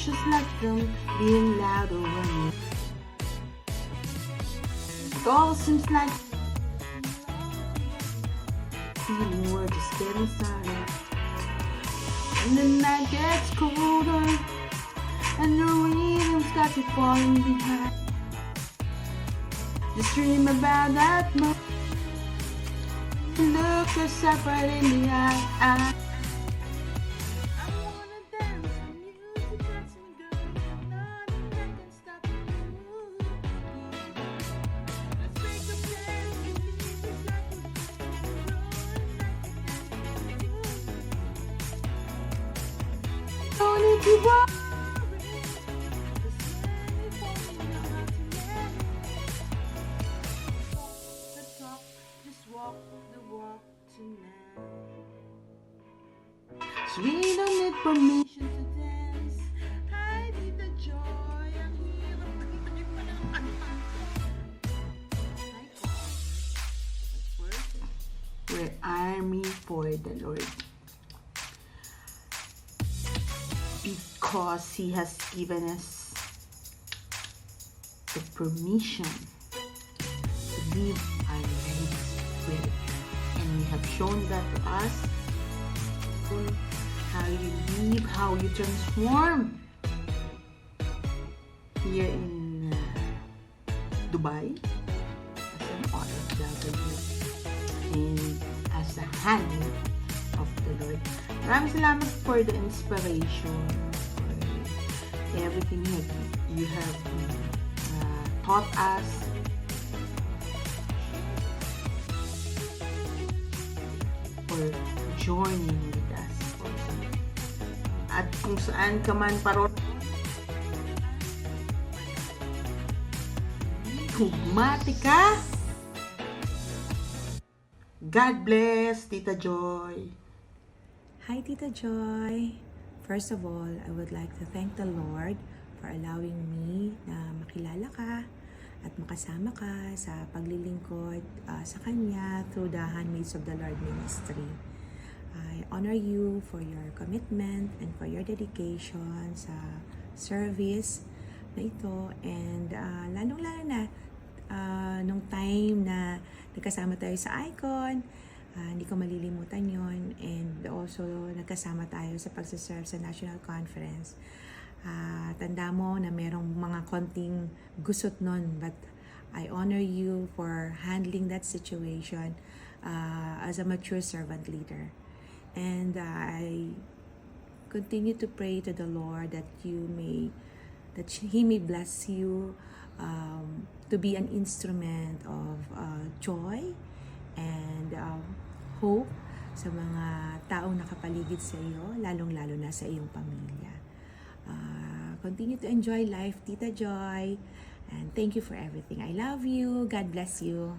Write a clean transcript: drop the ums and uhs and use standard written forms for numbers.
just like them being louder when you. It all seems like feeling we're just getting started. And the night gets colder, and the rhythm's got you falling behind. Just dream about that moment. Look yourself right in the eye. I wanna dance to music that's in girl. Nothing that can stop the move. Let's make a plan. It's like we're growing. Don't need to worry. Walk the walk tonight. So we don't need permission to dance. I need the joy. Ang hirap maging pa ng we're army for the Lord. Because He has given us the permission to live our lives. And we have shown that to us, how you live, how you transform here in Dubai as an OFW and as a hand of the Lord. Maraming salamat for the inspiration, for everything you have taught us. For joining with us also. At kung saan ka man paroon, hugmati ka. God bless, Tita Joy. Hi, Tita Joy. First of all, I would like to thank the Lord for allowing me na makilala ka at makasama ka sa paglilingkod sa Kanya through the Handmaids of the Lord Ministry. I honor you for your commitment and for your dedication sa service na ito, and lalong-lalo na nung time na nagkasama tayo sa Icon, hindi ko malilimutan yon, and also nagkasama tayo sa pagsaserve sa National Conference. Tanda mo na merong mga konting gusot nun, but I honor you for handling that situation as a mature servant leader. And I continue to pray to the Lord that He may bless you to be an instrument of joy and hope sa mga taong nakapaligid sa iyo, lalong-lalo na sa iyong pamilya. Continue to enjoy life, Tita Joy, and thank you for everything. I love you. God bless you.